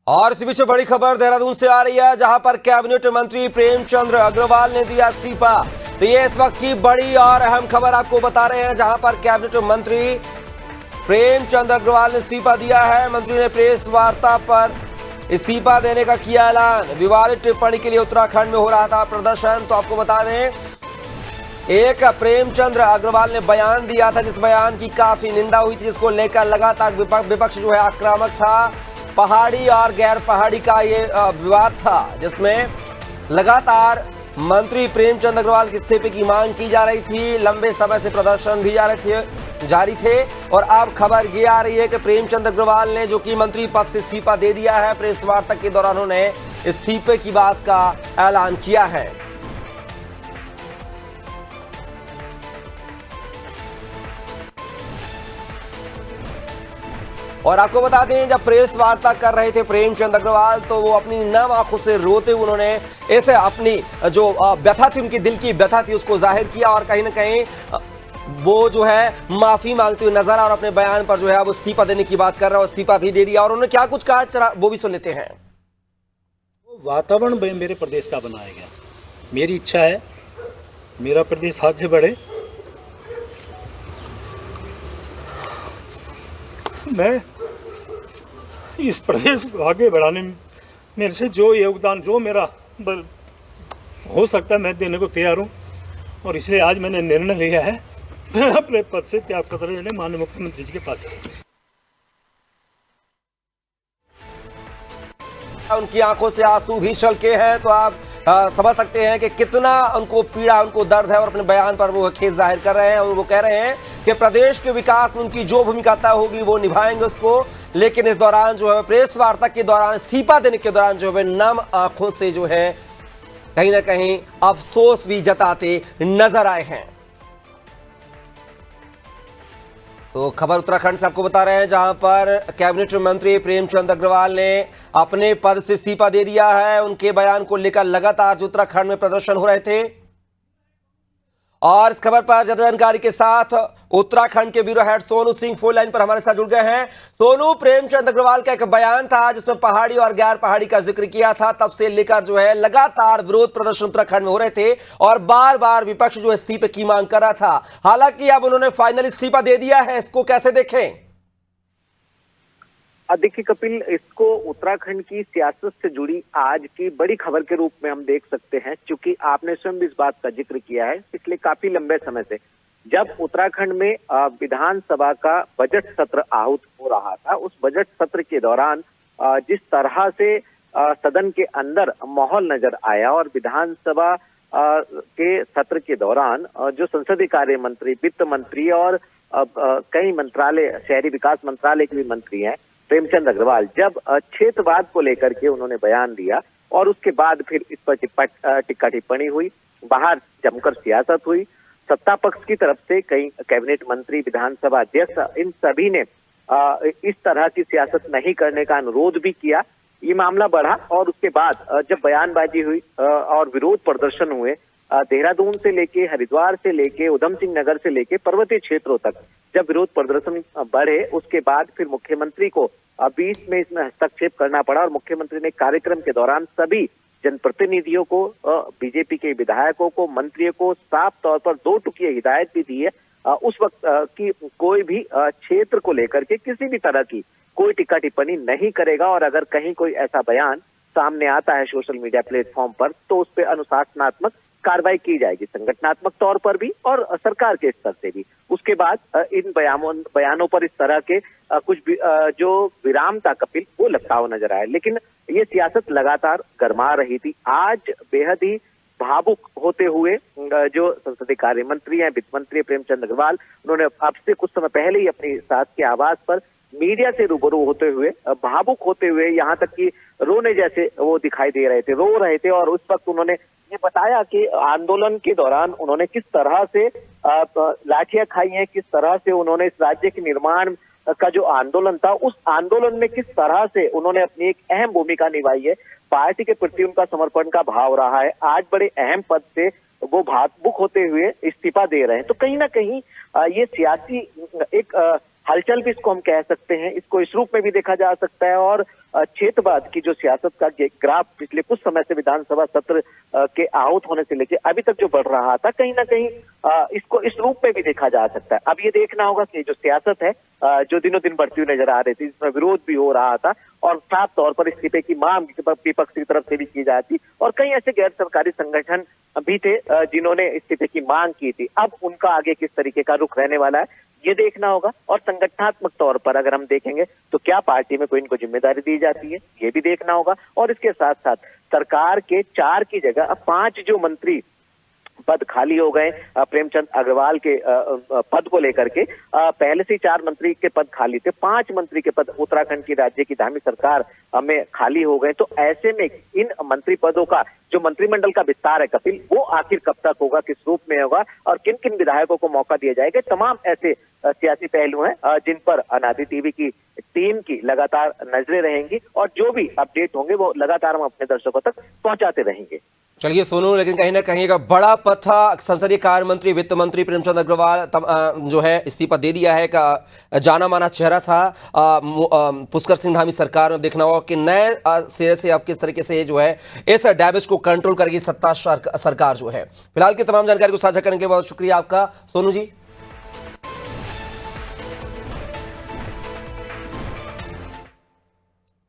और इसी बीच बड़ी खबर देहरादून से आ रही है, जहां पर कैबिनेट मंत्री प्रेमचंद अग्रवाल ने दिया इस्तीफा। तो ये इस वक्त की बड़ी और अहम खबर आपको बता रहे हैं, जहां पर कैबिनेट मंत्री प्रेमचंद अग्रवाल ने इस्तीफा दिया है। मंत्री ने प्रेस वार्ता पर इस्तीफा देने का किया ऐलान। विवादित टिप्पणी के लिए उत्तराखंड में हो रहा था प्रदर्शन। तो आपको बता दें, एक प्रेमचंद अग्रवाल ने बयान दिया था, जिस बयान की काफी निंदा हुई थी, जिसको लेकर लगातार विपक्ष जो है आक्रामक था। पहाड़ी और गैर पहाड़ी का ये विवाद था, जिसमें लगातार मंत्री प्रेमचंद अग्रवाल के इस्तीफे की मांग की जा रही थी। लंबे समय से प्रदर्शन भी जारी थे और अब खबर ये आ रही है कि प्रेमचंद अग्रवाल ने, जो कि मंत्री पद से इस्तीफा दे दिया है, प्रेस वार्ता के दौरान उन्होंने इस्तीफे की बात का ऐलान किया है। और आपको बता दें, जब प्रेस वार्ता कर रहे थे प्रेमचंद अग्रवाल, तो वो अपनी नम आंखों से रोते उन्होंने ऐसे अपनी जो व्यथा थी, उनकी दिल की व्यथा थी, उसको जाहिर किया। और कहीं ना कहीं वो जो है माफी मांगते हुए नजर आए और अपने बयान पर जो है वो इस्तीफा देने की बात कर रहा है, इस्तीफा भी दे दिया। और उन्होंने क्या कुछ कहा, वो भी सुन लेते हैं। वातावरण मेरे प्रदेश का बनाया गया। मेरी इच्छा है मेरा प्रदेश आगे बढ़े। मैं इस प्रदेश को आगे बढ़ाने में मेरे से जो योगदान, जो मेरा हो सकता है, मैं देने को तैयार हूँ। और इसलिए आज मैंने निर्णय लिया है, मैं अपने पद से त्याग पत्र देने माननीय मुख्यमंत्री जी के पास। उनकी आंखों से आंसू भी छलके हैं, तो आप समझ सकते हैं कि कितना उनको पीड़ा, उनको दर्द है। और अपने बयान पर वो खेद जाहिर कर रहे हैं और वो कह रहे हैं कि प्रदेश के विकास में उनकी जो भूमिका तय होगी वो निभाएंगे उसको। लेकिन इस दौरान जो है, प्रेस वार्ता के दौरान, इस्तीफा देने के दौरान जो है, नम आंखों से जो है कहीं ना कहीं अफसोस भी जताते नजर आए हैं। तो खबर उत्तराखंड से आपको बता रहे हैं, जहां पर कैबिनेट मंत्री प्रेमचंद अग्रवाल ने अपने पद से इस्तीफा दे दिया है। उनके बयान को लेकर लगातार जो उत्तराखंड में प्रदर्शन हो रहे थे। और इस खबर पर ज्यादा जानकारी के साथ उत्तराखंड के bureau head Sonu Singh phone line पर हमारे साथ जुड़ गए हैं। सोनू, प्रेमचंद अग्रवाल का एक बयान था जिसमें पहाड़ी और गैर पहाड़ी का जिक्र किया था। तब से लेकर जो है लगातार विरोध प्रदर्शन उत्तराखंड में हो रहे थे और बार बार विपक्ष जो इस्तीफे की मांग कर रहा था। हालांकि अब उन्होंने फाइनल इस्तीफा दे दिया है, इसको कैसे देखें? देखिए कपिल, इसको उत्तराखंड की सियासत से जुड़ी आज की बड़ी खबर के रूप में हम देख सकते हैं, क्योंकि आपने स्वयं भी इस बात का जिक्र किया है। पिछले काफी लंबे समय से जब उत्तराखंड में विधानसभा का बजट सत्र आहूत हो रहा था, उस बजट सत्र के दौरान जिस तरह से सदन के अंदर माहौल नजर आया और विधानसभा के सत्र के दौरान जो संसदीय कार्य मंत्री, वित्त मंत्री और कई मंत्रालय, शहरी विकास मंत्रालय के भी मंत्री हैं, प्रेमचंद अग्रवाल, जब क्षेत्रवाद को लेकर के उन्होंने बयान दिया और उसके बाद फिर इस पर टिक्का टिप्पणी हुई, बाहर जमकर सियासत हुई, सत्ता पक्ष की तरफ से कई कैबिनेट मंत्री, विधानसभा अध्यक्ष, इन सभी ने इस तरह की सियासत नहीं करने का अनुरोध भी किया। ये मामला बढ़ा और उसके बाद जब बयानबाजी हुई और विरोध प्रदर्शन हुए, देहरादून से लेके, हरिद्वार से लेके, उधम सिंह नगर से लेके पर्वतीय क्षेत्रों तक जब विरोध प्रदर्शन बढ़े, उसके बाद फिर मुख्यमंत्री को बीच में इसमें हस्तक्षेप करना पड़ा और मुख्यमंत्री ने कार्यक्रम के दौरान सभी जनप्रतिनिधियों को, बीजेपी के विधायकों को, मंत्रियों को साफ तौर पर दो टुकिया हिदायत भी दी है उस वक्त कि कोई भी क्षेत्र को लेकर के किसी भी तरह की कोई टिक्का टिप्पणी नहीं करेगा। और अगर कहीं कोई ऐसा बयान सामने आता है सोशल मीडिया प्लेटफॉर्म पर, तो उस पर अनुशासनात्मक कार्रवाई की जाएगी, संगठनात्मक तौर पर भी और सरकार के स्तर से भी। उसके बाद इन बयानों पर इस तरह के कुछ भी जो विराम था कपिल, वो लगता हुआ नजर आया। लेकिन ये सियासत लगातार गर्मा रही थी। आज बेहद ही भावुक होते हुए जो संसदीय कार्य मंत्री हैं, वित्त मंत्री प्रेमचंद अग्रवाल, उन्होंने अब से कुछ समय पहले ही अपनी सास के आवास पर मीडिया से रूबरू होते हुए, भावुक होते हुए, यहाँ तक कि रोने जैसे वो दिखाई दे रहे थे, रो रहे थे। और उस वक्त उन्होंने ये बताया कि आंदोलन के दौरान उन्होंने किस तरह से लाठियां खाई हैं, किस तरह से उन्होंने इस राज्य के निर्माण का जो आंदोलन था, उस आंदोलन में किस तरह से उन्होंने अपनी एक अहम भूमिका निभाई है। पार्टी के प्रति उनका समर्पण का भाव रहा है। आज बड़े अहम पद से वो भावुक होते हुए इस्तीफा दे रहे हैं। तो कहीं ना कहीं ये सियासी एक हलचल भी इसको हम कह सकते हैं, इसको इस रूप में भी देखा जा सकता है। और क्षेत्रवाद की जो सियासत का ग्राफ पिछले कुछ समय से विधानसभा सत्र के आहूत होने से लेकर अभी तक जो बढ़ रहा था, कहीं ना कहीं इसको इस रूप में भी देखा जा सकता है। अब ये देखना होगा कि जो सियासत है जो दिनों दिन बढ़ती हुई नजर आ रही थी, जिसमें विरोध भी हो रहा था और साफ तौर पर इस्तीफे की मांग विपक्ष की तरफ से भी की जाती, और कई ऐसे गैर सरकारी संगठन भी थे जिन्होंने इस्तीफे की मांग की थी। अब उनका आगे किस तरीके का रुख रहने वाला है ये देखना होगा। और संगठनात्मक तौर पर अगर हम देखेंगे तो क्या पार्टी में कोई इनको जिम्मेदारी दी जाती है, ये भी देखना होगा। और इसके साथ साथ सरकार के 4 की जगह अब 5 जो मंत्री पद खाली हो गए प्रेमचंद अग्रवाल के पद को लेकर के, पहले से 4 मंत्री के पद खाली थे, 5 मंत्री के पद उत्तराखंड की राज्य की धामी सरकार में खाली हो गए। तो ऐसे में इन मंत्री पदों का जो मंत्रिमंडल का विस्तार है कपिल, वो आखिर कब तक होगा, किस रूप में होगा और किन किन विधायकों को मौका दिया जाएगा, तमाम ऐसे सियासी पहलू हैं जिन पर अनादि टीवी की टीम की लगातार नजरें रहेंगी और जो भी अपडेट होंगे वो लगातार हम अपने दर्शकों तक पहुंचाते रहेंगे। चलिए सोनू, लेकिन कहीं ना कहीं एक बड़ा पथा संसदीय कार्य मंत्री वित्त मंत्री प्रेमचंद अग्रवाल जो है इस्तीफा दे दिया है। का जाना माना चेहरा था पुष्कर सिंह धामी सरकार में। देखना होगा कि नए सिरे से अब किस तरीके से जो है इस डैमेज को कंट्रोल करेगी सत्ता सरकार जो है। फिलहाल की तमाम जानकारी को साझा करने के लिए बहुत शुक्रिया आपका सोनू जी।